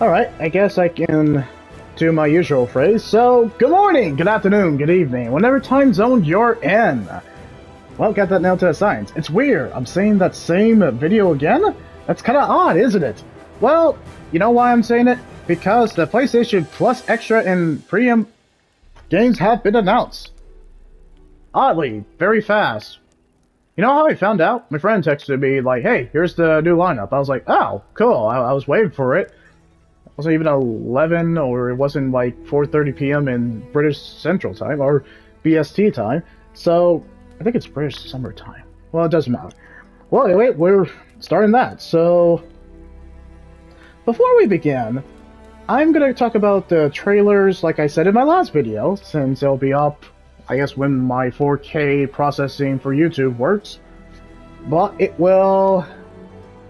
Alright, I guess I can do my usual phrase. So, good morning, good afternoon, good evening, whatever time zone you're in. Well, got that nailed to a science. It's weird, I'm seeing that same video again? That's kinda odd, isn't it? Well, you know why I'm saying it? Because the PlayStation Plus Extra and Premium games have been announced. Oddly, very fast. You know how I found out? My friend texted me like, hey, here's the new lineup. I was like, oh, cool, I was waiting for it. Wasn't even 11, or it wasn't like 4:30 p.m. in British Central Time or BST time. So I think it's British Summer Time. Well, it doesn't matter. Well, anyway, we're starting that. So before we begin, I'm gonna talk about the trailers, like I said in my last video, since they'll be up, I guess, when my 4K processing for YouTube works. But it will.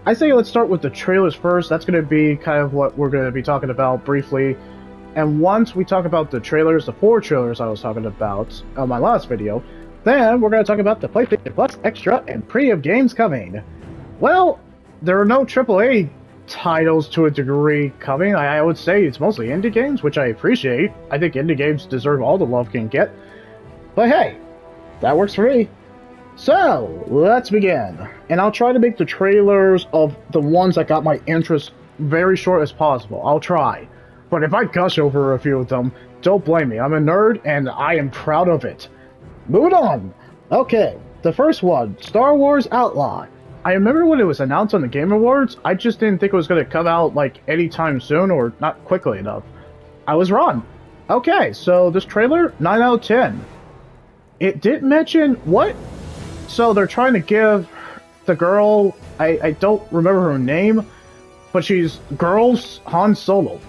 I say let's start with the trailers first. That's going to be kind of what we're going to be talking about briefly. And once we talk about the trailers, the 4 trailers I was talking about on my last video, then we're going to talk about the PlayStation Plus Extra and Premium games coming. Well, there are no AAA titles to a degree coming. I would say it's mostly indie games, which I appreciate. I think indie games deserve all the love can get. But hey, that works for me. So, let's begin. And I'll try to make the trailers of the ones that got my interest very short as possible. I'll try. But if I gush over a few of them, don't blame me. I'm a nerd, and I am proud of it. Moving on. Okay, the first one, Star Wars Outlaw. I remember when it was announced on the Game Awards, I just didn't think it was going to come out like anytime soon or not quickly enough. I was wrong. Okay, so this trailer, 9 out of 10. It didn't mention what? So they're trying to give the girl, I don't remember her name, but she's Girls Han Solo.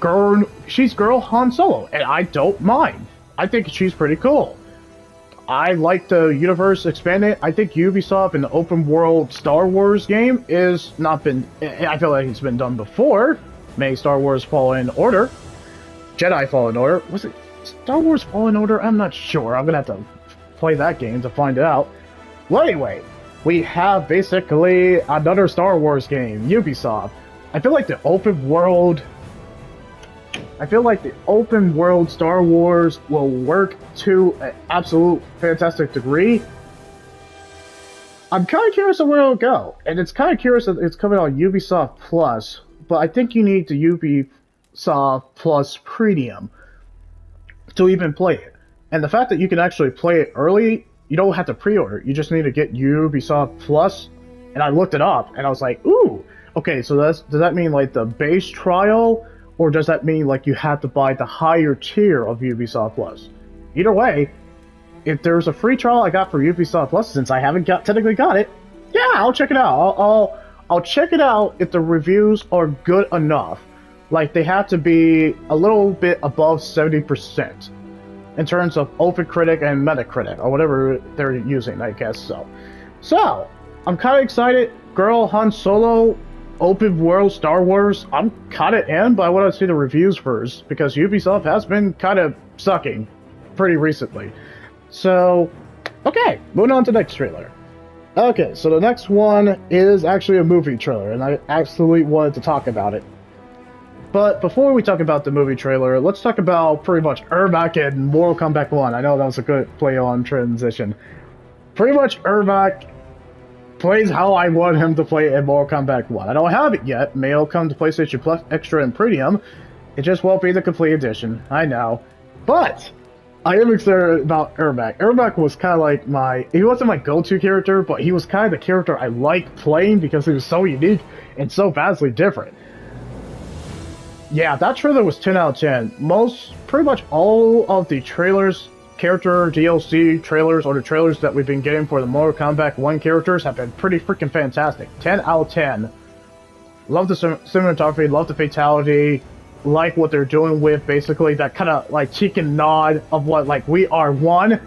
She's Girl Han Solo, and I don't mind. I think she's pretty cool. I like the universe expanded. I think Ubisoft in the open world Star Wars game is not been, I feel like it's been done before. May Star Wars Fallen Order. Jedi Fallen Order. Was it Star Wars Fallen Order? I'm not sure. I'm gonna have to play that game to find it out. Well, anyway, we have basically another Star Wars game, Ubisoft. I feel like the open world Star Wars will work to an absolute fantastic degree. I'm kind of curious of where it'll go, and it's kind of curious that it's coming on Ubisoft Plus, but I think you need the Ubisoft Plus Premium to even play it. And the fact that you can actually play it early, you don't have to pre-order. You just need to get Ubisoft Plus. And I looked it up, and I was like, ooh, okay, so does that mean like the base trial, or does that mean like you have to buy the higher tier of Ubisoft Plus? Either way, if there's a free trial I got for Ubisoft Plus, since I haven't technically got it, yeah, I'll check it out. I'll check it out if the reviews are good enough. Like, they have to be a little bit above 70%. In terms of OpenCritic and Metacritic, or whatever they're using, I guess so. So, I'm kind of excited. Girl Han Solo, open world Star Wars, I'm kind of in, but I want to see the reviews first, because Ubisoft has been kind of sucking pretty recently. So, okay, moving on to the next trailer. Okay, so the next one is actually a movie trailer, and I absolutely wanted to talk about it. But before we talk about the movie trailer, let's talk about pretty much Ermac and Mortal Kombat 1. I know that was a good play on transition. Pretty much Ermac plays how I want him to play in Mortal Kombat 1. I don't have it yet. May it'll come to PlayStation Plus Extra and Premium. It just won't be the complete edition. I know. But I am excited about Ermac. Ermac was kind of like he wasn't my go-to character, but he was kind of the character I liked playing because he was so unique and so vastly different. Yeah, that trailer was 10 out of 10. Pretty much all of the trailers, character DLC trailers, or the trailers that we've been getting for the Mortal Kombat 1 characters have been pretty freaking fantastic. 10 out of 10. Love the cinematography, love the fatality, like what they're doing with basically that kind of like cheek and nod of what, like, we are one,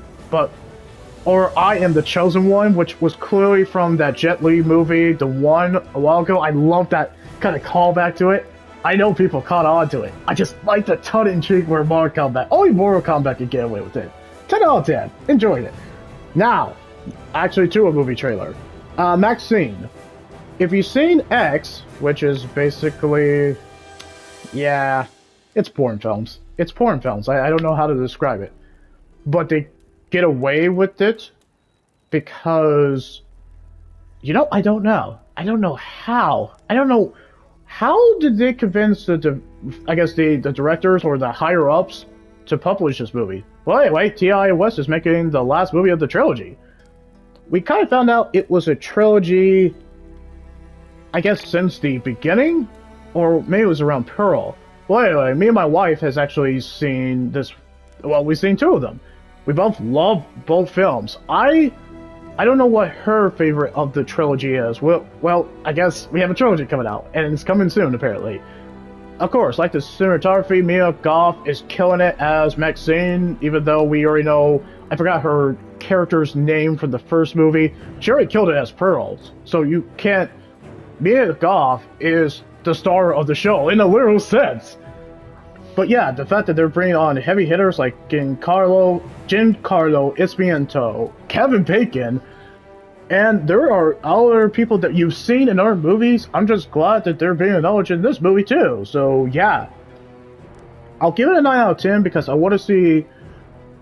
or I am the chosen one, which was clearly from that Jet Li movie, The One, a while ago. I love that kind of callback to it. I know people caught on to it. I just like the tongue-in-cheek where Mortal Kombat. Only Mortal Kombat can get away with it. 10 out of 10. Enjoyed it. Now, actually to a movie trailer. Maxine. If you've seen X, which is basically Yeah, it's porn films. It's porn films. I don't know how to describe it. But they get away with it because, I don't know. I don't know how. I don't know how did they convince I guess the directors or the higher ups to publish this movie. Well, anyway, T.I. West is making the last movie of the trilogy. We kind of found out it was a trilogy, I guess, since the beginning, or maybe it was around Pearl. Well, anyway, me and my wife has actually seen this. Well, we've seen two of them. We both love both films. I don't know what her favorite of the trilogy is. Well, I guess we have a trilogy coming out, and it's coming soon, apparently. Of course, like the cinematography, Mia Goth is killing it as Maxine, even though we already know, I forgot her character's name from the first movie. She already killed it as Pearl, so you can't... Mia Goth is the star of the show, in a literal sense. But yeah, the fact that they're bringing on heavy hitters like Giancarlo Esposito, Kevin Bacon, and there are other people that you've seen in other movies. I'm just glad that they're being acknowledged in this movie too. So yeah, I'll give it a 9 out of 10 because I want to see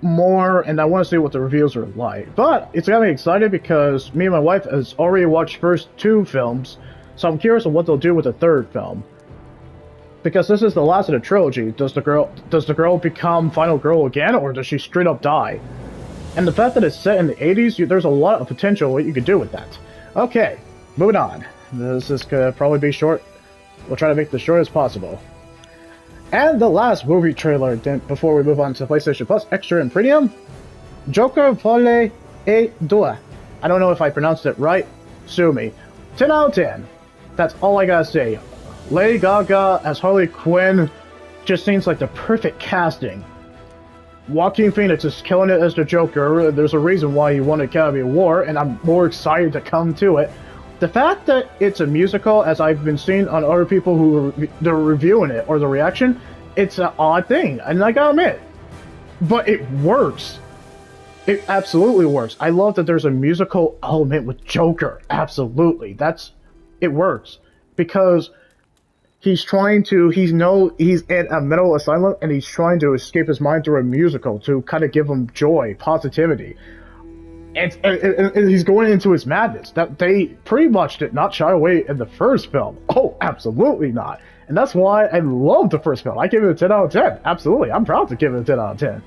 more and I want to see what the reviews are like. But it's got me excited because me and my wife has already watched first two films, so I'm curious on what they'll do with the third film. Because this is the last of the trilogy. Does the girl become Final Girl again, or does she straight up die? And the fact that it's set in the 80s, there's a lot of potential what you could do with that. Okay, moving on. This is gonna probably be short. We'll try to make this short as possible. And the last movie trailer before we move on to PlayStation Plus Extra and Premium, Joker Volle e Due. I don't know if I pronounced it right. Sue me. 10 out of 10. That's all I gotta say. Lady Gaga as Harley Quinn just seems like the perfect casting. Joaquin Phoenix is killing it as the Joker. There's a reason why he won the Academy Award, and I'm more excited to come to it. The fact that it's a musical, as I've been seeing on other people who they're reviewing it or the reaction, it's an odd thing, and I gotta admit, but it works. It absolutely works. I love that there's a musical element with Joker. Absolutely, it works because he's in a mental asylum and he's trying to escape his mind through a musical to kind of give him joy, positivity. And he's going into his madness. That they pretty much did not shy away in the first film. Oh, absolutely not. And that's why I love the first film. I give it a 10 out of 10. Absolutely. I'm proud to give it a 10 out of 10.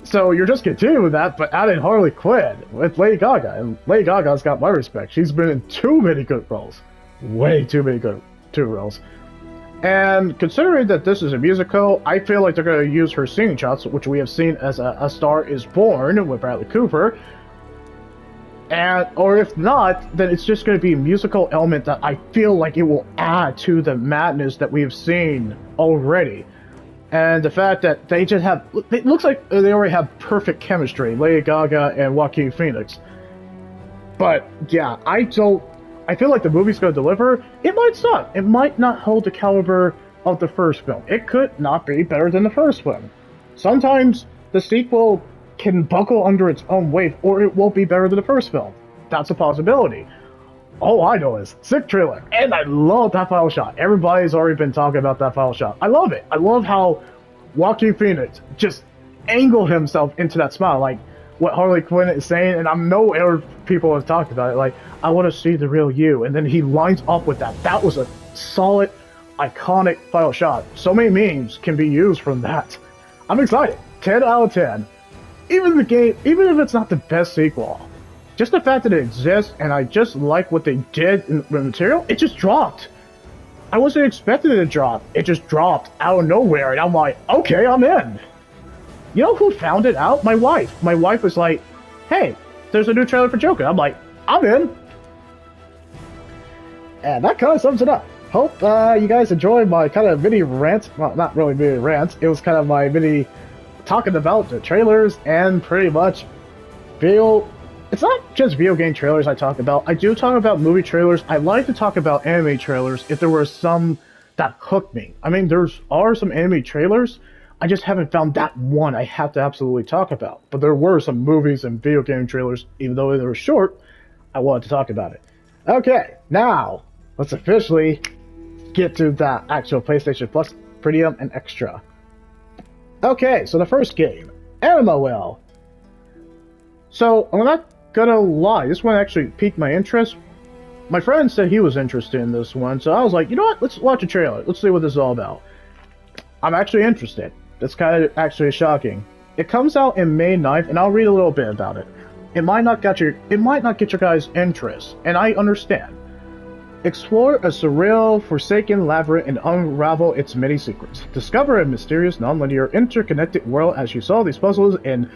So you're just continuing with that, but adding Harley Quinn with Lady Gaga. And Lady Gaga's got my respect. She's been in too many good roles. Way too many good roles. And considering that this is a musical, I feel like they're going to use her singing chops, which we have seen as A Star Is Born with Bradley Cooper. Or if not, then it's just going to be a musical element that I feel like it will add to the madness that we've seen already. And the fact that they just have, it looks like they already have perfect chemistry, Lady Gaga and Joaquin Phoenix. But yeah, I feel like the movie's going to deliver. It might suck. It might not hold the caliber of the first film. It could not be better than the first one. Sometimes the sequel can buckle under its own weight, or it won't be better than the first film. That's a possibility. All I know is, sick trailer, and I love that final shot. Everybody's already been talking about that final shot. I love it. I love how Joaquin Phoenix just angled himself into that smile, like what Harley Quinn is saying, and I know other people have talked about it, like, I want to see the real you, and then he lines up with that. That was a solid, iconic final shot. So many memes can be used from that. I'm excited. 10 out of 10. Even the game, even if it's not the best sequel, just the fact that it exists, and I just like what they did in the material, it just dropped. I wasn't expecting it to drop. It just dropped out of nowhere, and I'm like, okay, I'm in. You know who found it out? My wife. My wife was like, hey, there's a new trailer for Joker. I'm like, I'm in. And that kind of sums it up. Hope you guys enjoyed my kind of mini rant. Well, not really mini rant. It was kind of my mini talking about the trailers and pretty much it's not just video game trailers I talk about. I do talk about movie trailers. I like to talk about anime trailers if there were some that hooked me. I mean, are some anime trailers. I just haven't found that one I have to absolutely talk about. But there were some movies and video game trailers, even though they were short, I wanted to talk about it. Okay, now let's officially get to that actual PlayStation Plus Premium, and Extra. Okay, so the first game, MMOL. So, I'm not gonna lie, this one actually piqued my interest. My friend said he was interested in this one, so I was like, you know what, let's watch a trailer. Let's see what this is all about. I'm actually interested. That's kind of actually shocking. It comes out in May 9th, and I'll read a little bit about it. It might not get your guys' interest, and I understand. Explore a surreal, forsaken labyrinth and unravel its many secrets. Discover a mysterious, non-linear, interconnected world as you solve these puzzles in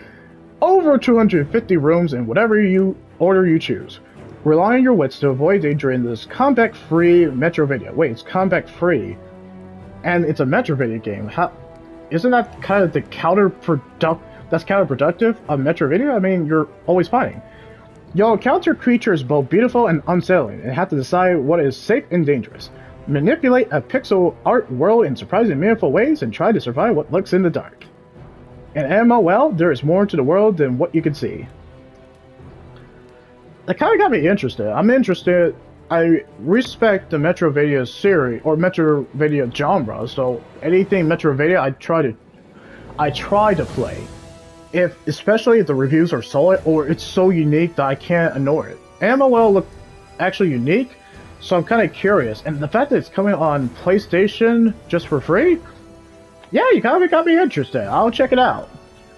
over 250 rooms in whatever order you choose. Rely on your wits to avoid danger in this combat-free Metroidvania. Wait, it's combat-free, and it's a Metroidvania game. Isn't that kind of the counterproductive of Metroidvania? I mean, you're always fighting. You'll encounter creatures both beautiful and unsettling, and have to decide what is safe and dangerous. Manipulate a pixel art world in surprising, meaningful ways, and try to survive what lurks in the dark. In MMOL, there is more to the world than what you can see. That kind of got me interested. I'm interested. I respect the Metroidvania series or Metroidvania genre, so anything Metroidvania I try to play. Especially if the reviews are solid or it's so unique that I can't ignore it. MMOL looked actually unique, so I'm kind of curious. And the fact that it's coming on PlayStation just for free, yeah, you kind of got me interested. I'll check it out.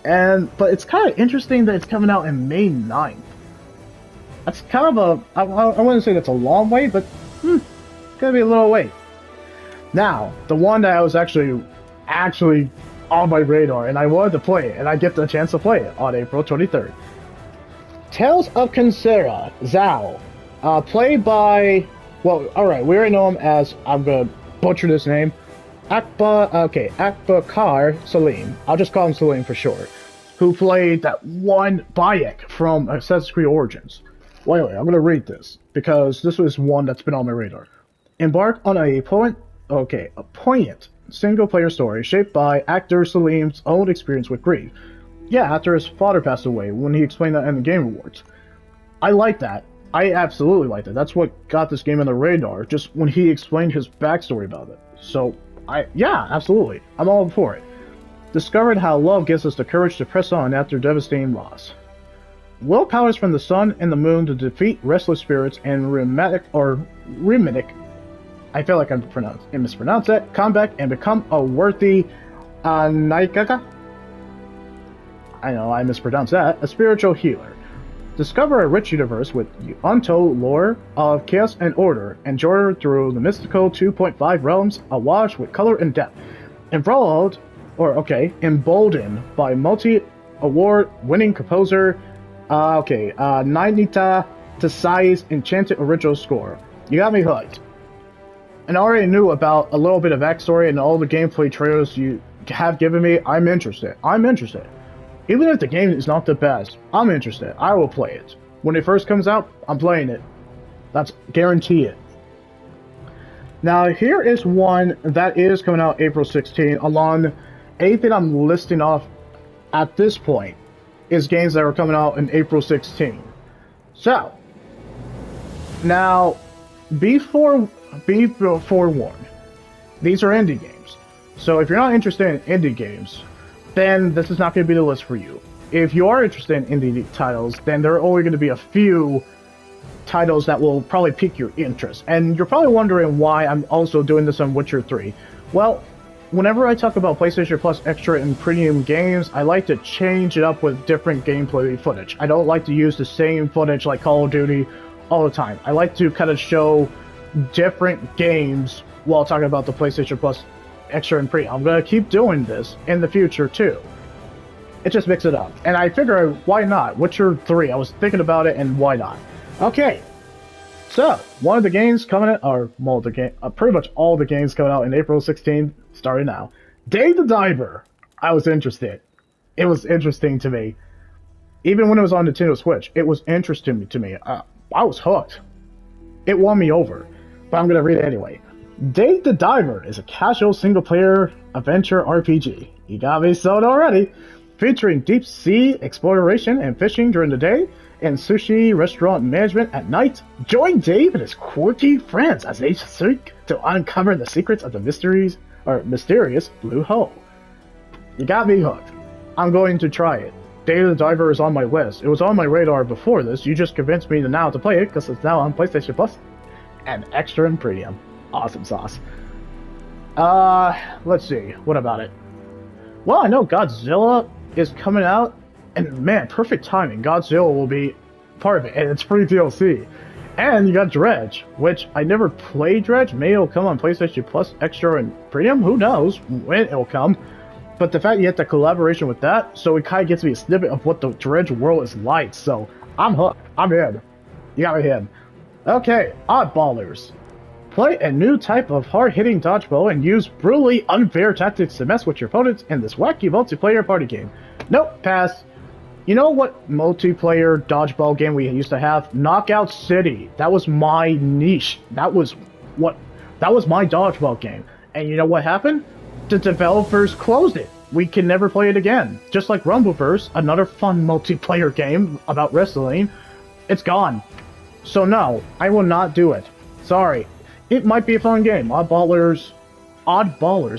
But it's kind of interesting that it's coming out in May 9th. That's kind of I wouldn't say that's a long wait, but gonna be a little wait. Now, the one that I was actually on my radar, and I wanted to play it, and I get the chance to play it on April 23rd. Tales of Kensera, Zao. Played by, well, alright, we already know him as, I'm gonna butcher this name, Akbakar Salim. I'll just call him Salim for short. Who played that one Bayek from Assassin's Creed Origins. Wait, I'm gonna read this, because this was one that's been on my radar. Embark on a poignant single-player story shaped by actor Salim's own experience with grief. Yeah, after his father passed away, when he explained that in the Game Awards. I like that. I absolutely like that. That's what got this game on the radar, just when he explained his backstory about it. So, yeah, absolutely. I'm all for it. Discovered how love gives us the courage to press on after devastating loss. Willpowers from the sun and the moon to defeat restless spirits and rheumatic, I feel like I mispronounced that, combat and become a worthy Naikaka? I know I mispronounced that, a spiritual healer. Discover a rich universe with untold lore of chaos and order, and journey through the mystical 2.5 realms awash with color and depth. Emboldened by multi-award-winning composer Nainita Tasai's enchanted original score. You got me hooked. And I already knew about a little bit of backstory and all the gameplay trailers you have given me. I'm interested. Even if the game is not the best, I'm interested. I will play it. When it first comes out, I'm playing it. That's guarantee it. Now, here is one that is coming out April 16. Along anything I'm listing off at this point is games that are coming out in April 16. So, now, be forewarned. These are indie games. So if you're not interested in indie games, then this is not going to be the list for you. If you are interested in indie titles, then there are only going to be a few titles that will probably pique your interest. And you're probably wondering why I'm also doing this on Witcher 3. Well, whenever I talk about PlayStation Plus Extra and Premium games, I like to change it up with different gameplay footage. I don't like to use the same footage like Call of Duty all the time. I like to kind of show different games while talking about the PlayStation Plus Extra and Premium. I'm going to keep doing this in the future too. It just mix it up. And I figure, why not? Witcher 3, I was thinking about it, and why not? Okay. So, one of the games coming out, or pretty much all the games coming out in April 16, starting now. Dave the Diver. I was interested. It was interesting to me. Even when it was on Nintendo Switch, it was interesting to me. I was hooked. It won me over. But I'm going to read it anyway. Dave the Diver is a casual single-player adventure RPG. You got me sold already. Featuring deep sea exploration and fishing during the day, and sushi restaurant management at night. Join Dave and his quirky friends as they seek to uncover the secrets of the mysteries or mysterious blue hole. You got me hooked. I'm going to try it. Data the Diver is on my list. It was on my radar before this. You just convinced me to now to play it because it's now on PlayStation Plus and extra and premium. Awesome sauce. Let's see. What about it? Well, I know Godzilla is coming out, and man, perfect timing. Godzilla will be part of it, and it's free DLC. And you got Dredge, which I never played Dredge. Maybe it'll come on PlayStation Plus Extra and Premium. Who knows when it'll come. But the fact you get the collaboration with that, so it kind of gives me a snippet of what the Dredge world is like. So I'm hooked. I'm in. You got me in. Okay, Oddballers. Play a new type of hard-hitting dodgeball and use brutally unfair tactics to mess with your opponents in this wacky multiplayer party game. Nope, pass. You know what multiplayer dodgeball game we used to have? Knockout City. That was my niche. That was my dodgeball game. And you know what happened? The developers closed it. We can never play it again. Just like Rumbleverse, another fun multiplayer game about wrestling, it's gone. So no, I will not do it. Sorry. It might be a fun game. Oddballers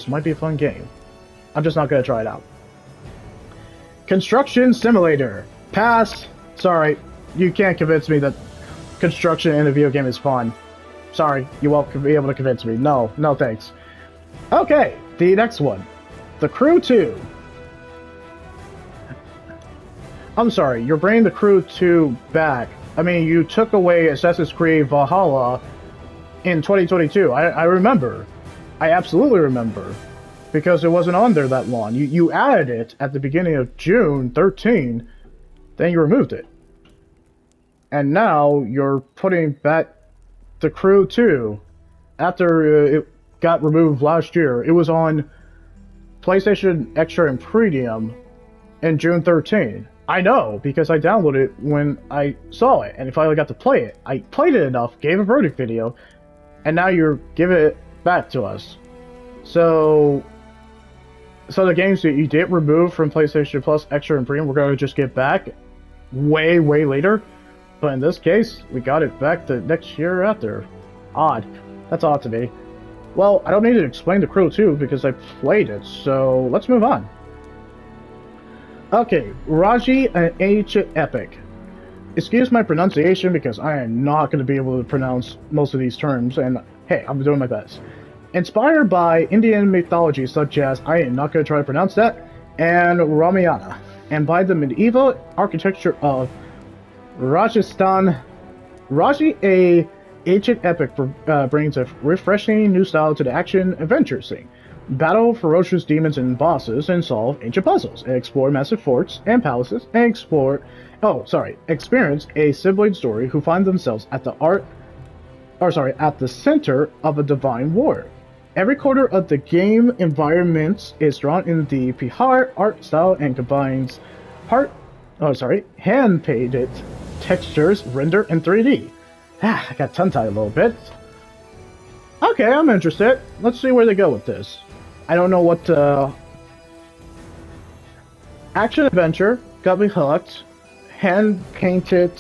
might be a fun game. I'm just not going to try it out. Construction Simulator. Pass. Sorry, you can't convince me that construction in a video game is fun. Sorry, you won't be able to convince me. No thanks. Okay, the next one. The Crew 2. I'm sorry, you're bringing The Crew 2 back. I mean, you took away Assassin's Creed Valhalla in 2022. I remember. I absolutely remember. Because it wasn't on there that long. You added it at the beginning of June 13, then you removed it. And now you're putting back The Crew 2 after it got removed last year. It was on PlayStation Extra and Premium in June 13. I know, because I downloaded it when I saw it, and I finally got to play it. I played it enough, gave a verdict video, and now you're giving it back to us. So the games that you did remove from PlayStation Plus Extra and Premium, we're going to just get back way later. But in this case, we got it back the next year after. Odd. That's odd to me. Well, I don't need to explain The Crew 2 because I played it, so let's move on. Okay, Raji, an ancient epic. Excuse my pronunciation because I am not going to be able to pronounce most of these terms, and hey, I'm doing my best. Inspired by Indian mythology such as, I am not going to try to pronounce that, and Ramayana, and by the medieval architecture of Rajasthan. Raji, a ancient epic brings a refreshing new style to the action-adventure scene. Battle ferocious demons and bosses, and solve ancient puzzles, and explore massive forts and palaces, and experience a sibling story who find themselves at the center of a divine war. Every corner of the game environments is drawn in the Bihar art style and combines hand-painted textures rendered in 3D. I got tongue-tied a little bit. Okay, I'm interested. Let's see where they go with this. I don't know what action-adventure, got me hooked, hand-painted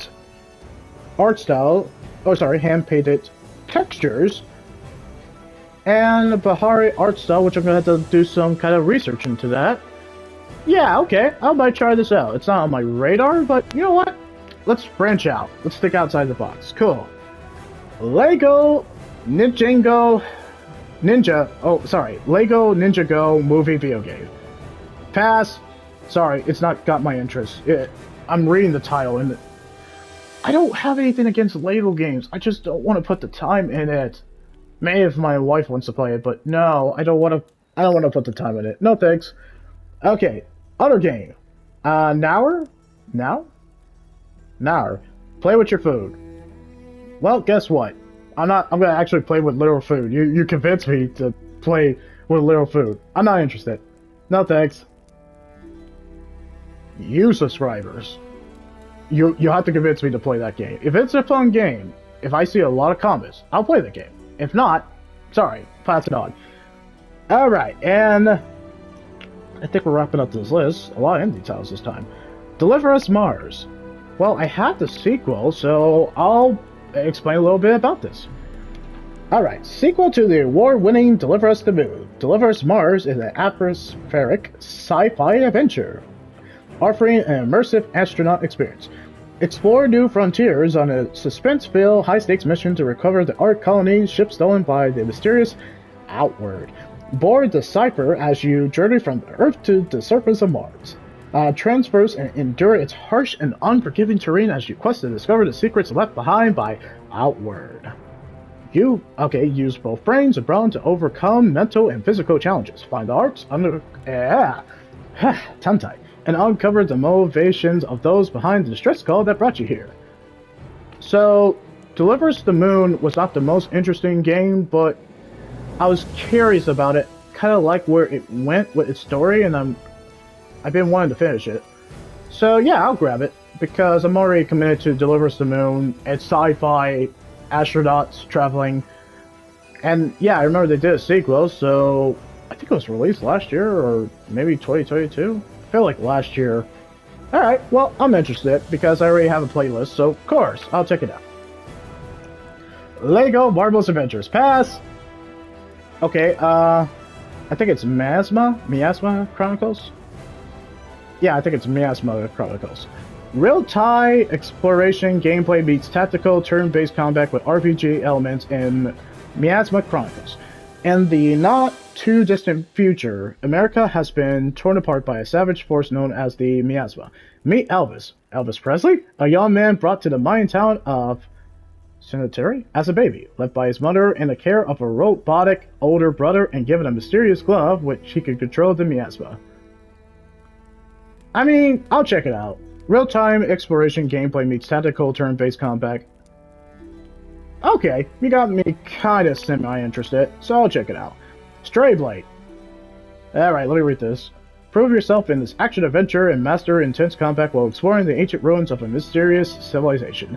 art style, hand-painted textures, and Bahari art style, which I'm going to have to do some kind of research into that. Yeah, okay, I might try this out. It's not on my radar, but you know what? Let's branch out. Let's think outside the box. Cool. Lego Ninjago movie video game. Pass. Sorry, it's not got my interest. I'm reading the title and I don't have anything against Lego games. I just don't want to put the time in it. Maybe if my wife wants to play it, but no, I don't want to put the time in it. No thanks. Okay, other game. Now? Play with your food. Well, guess what? I'm gonna actually play with literal food. You convinced me to play with literal food. I'm not interested. No thanks. You subscribers. You have to convince me to play that game. If it's a fun game, if I see a lot of comments, I'll play the game. If not, sorry, pass it on. Alright, and I think we're wrapping up this list. A lot of indie titles this time. Deliver Us Mars. Well, I have the sequel, so I'll explain a little bit about this. Alright, sequel to the award-winning Deliver Us the Moon, Deliver Us Mars is an atmospheric sci-fi adventure, offering an immersive astronaut experience. Explore new frontiers on a suspense-filled, high-stakes mission to recover the Ark colony's ship stolen by the mysterious Outward. Board the Cypher as you journey from the Earth to the surface of Mars. Transverse and endure its harsh and unforgiving terrain as you quest to discover the secrets left behind by Outward. Use both brains and brawn to overcome mental and physical challenges. Find the arcs tongue-tied, and uncover the motivations of those behind the distress call that brought you here. So, Deliver Us the Moon was not the most interesting game, but I was curious about it, kind of like where it went with its story, and I've been wanting to finish it. So yeah, I'll grab it, because I'm already committed to Deliver Us the Moon. It's sci-fi, astronauts traveling, and yeah, I remember they did a sequel, so I think it was released last year, or maybe 2022? I feel like last year. Alright, well, I'm interested, because I already have a playlist, so of course, I'll check it out. Lego Marvel's Adventures Pass! Okay, I think it's Miasma Chronicles? Yeah, I think it's Miasma Chronicles. Real-time exploration gameplay meets tactical turn-based combat with RPG elements in Miasma Chronicles. In the not-too-distant future, America has been torn apart by a savage force known as the Miasma. Meet Elvis Presley, a young man brought to the mining town of Sanitary as a baby, left by his mother in the care of a robotic older brother and given a mysterious glove which he could control the Miasma. I mean, I'll check it out. Real-time exploration gameplay meets tactical turn-based combat. Okay, you got me kinda semi-interested, so I'll check it out. Stray Blade. Alright, let me read this. Prove yourself in this action-adventure and master intense combat while exploring the ancient ruins of a mysterious civilization.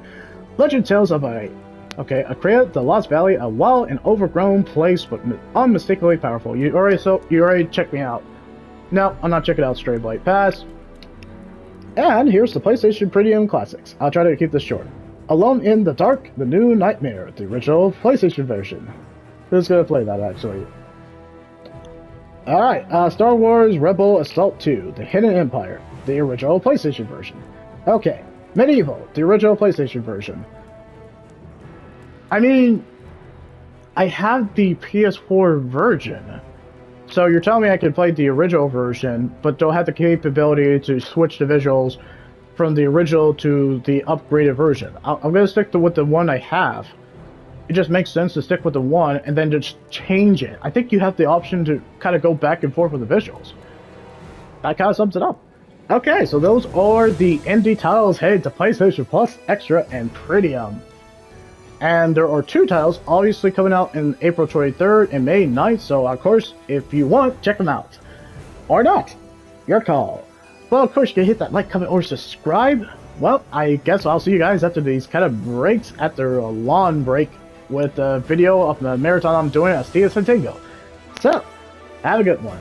Legend tells of Akrea, the Lost Valley, a wild and overgrown place, but unmistakably powerful. You already checked me out. No, I'm not checking out Stray Blade. Pass. And here's the PlayStation Premium Classics. I'll try to keep this short. Alone in the Dark, The New Nightmare, the original PlayStation version. Who's gonna play that, actually? Alright, Star Wars Rebel Assault 2, The Hidden Empire, the original PlayStation version. Okay. Medieval, the original PlayStation version. I mean, I have the PS4 version. So you're telling me I can play the original version, but don't have the capability to switch the visuals from the original to the upgraded version. I'm going to stick with the one I have. It just makes sense to stick with the one and then just change it. I think you have the option to kind of go back and forth with the visuals. That kind of sums it up. Okay, so those are the indie titles headed to PlayStation Plus, Extra, and Premium. And there are two titles obviously coming out in April 23rd and May 9th, so of course, if you want, check them out. Or not. Your call. Well, of course, you can hit that like, comment, or subscribe. Well, I guess I'll see you guys after these kind of breaks, after a long break, with a video of the marathon I'm doing at Stia Santingo. So, have a good one.